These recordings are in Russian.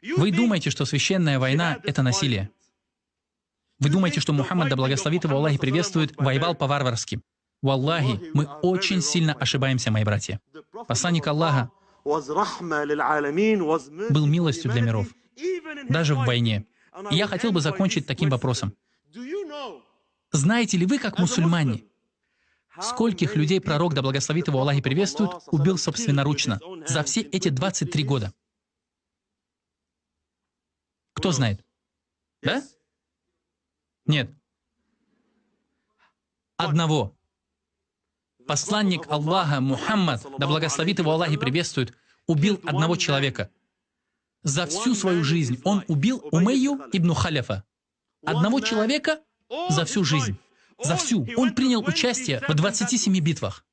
Вы думаете, что священная война — это насилие. Вы думаете, что Мухаммад, да благословит его Аллах и приветствует, воевал по-варварски. Валлахи, мы очень сильно ошибаемся, мои братья. Посланник Аллаха был милостью для миров, даже в войне. И я хотел бы закончить таким вопросом. Знаете ли вы, как мусульмане, скольких людей пророк, да благословит его Аллах и приветствует, убил собственноручно за все эти 23 года? Кто знает? Да? Нет. Одного. Посланник Аллаха Мухаммад, да благословит его Аллах и приветствует, убил одного человека. За всю свою жизнь он убил Умейю ибн Халяфа. Одного человека за всю жизнь. За всю. Он принял участие в 27 битвах.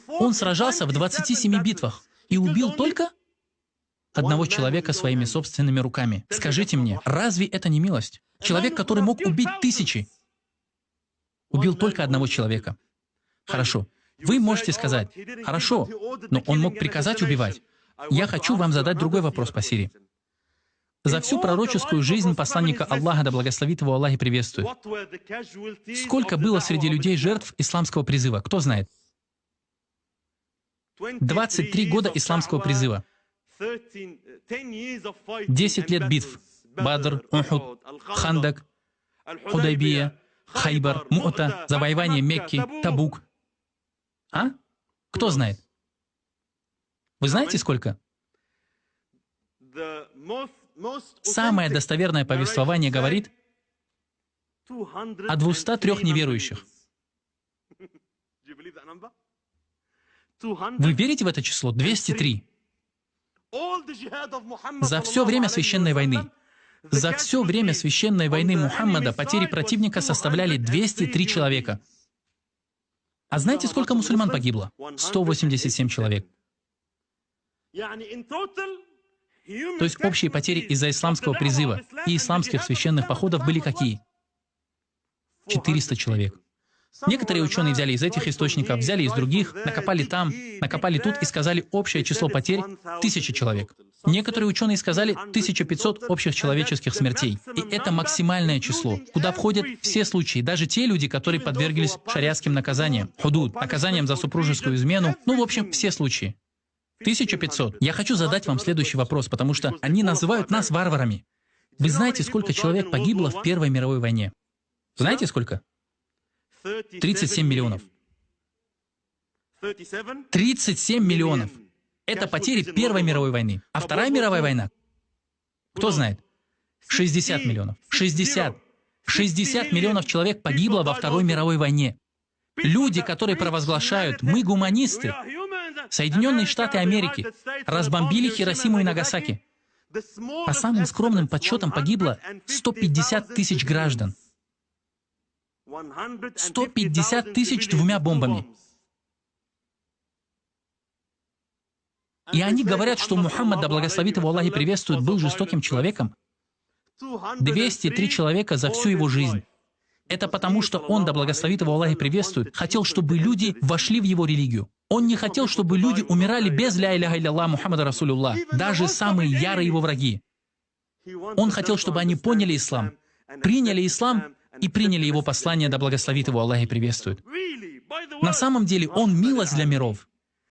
Он сражался в 27 битвах и убил только одного человека своими собственными руками. Скажите мне, разве это не милость? Человек, который мог убить тысячи, убил только одного человека. Хорошо. Вы можете сказать, хорошо, но он мог приказать убивать. Я хочу вам задать другой вопрос по Сирии. За всю пророческую жизнь посланника Аллаха, да благословит его Аллах и приветствует, сколько было среди людей жертв исламского призыва? Кто знает? 23 года исламского призыва. 10 лет битв. Бадр, Ухуд, Хандак, Худайбия, Хайбар, Му'та, завоевание Мекки, Табук. А? Кто знает? Вы знаете, сколько? Самое достоверное повествование говорит о 203 неверующих. Вы верите в это число? 203. За все время священной войны. За все время священной войны Мухаммада потери противника составляли 203 человека. А знаете, сколько мусульман погибло? 187 человек. То есть общие потери из-за исламского призыва и исламских священных походов были какие? 400 человек. Некоторые ученые взяли из этих источников, взяли из других, накопали там, накопали тут и сказали общее число потерь — 1000 человек. Некоторые ученые сказали 1500 общих человеческих смертей. И это максимальное число, куда входят все случаи, даже те люди, которые подверглись шариатским наказаниям, худуд, наказаниям за супружескую измену, ну, в общем, все случаи. 1500. Я хочу задать вам следующий вопрос, потому что они называют нас варварами. Вы знаете, сколько человек погибло в Первой мировой войне? Знаете, сколько? 37 миллионов. 37 миллионов. Это потери Первой мировой войны. А Вторая мировая война? Кто знает? 60 миллионов. 60. 60 миллионов человек погибло во Второй мировой войне. Люди, которые провозглашают «мы гуманисты», Соединенные Штаты Америки разбомбили Хиросиму и Нагасаки. По самым скромным подсчетам погибло 150 тысяч граждан. 150 тысяч двумя бомбами. И они говорят, что Мухаммад, да благословит его Аллах и приветствует, был жестоким человеком. 203 человека за всю его жизнь. Это потому, что он, да благословит его Аллах и приветствует, хотел, чтобы люди вошли в его религию. Он не хотел, чтобы люди умирали без ля иляха илля Мухаммада Расулюллах, даже самые ярые его враги. Он хотел, чтобы они поняли ислам, приняли ислам и приняли его послание, да благословит его Аллах и приветствует. На самом деле, он милость для миров.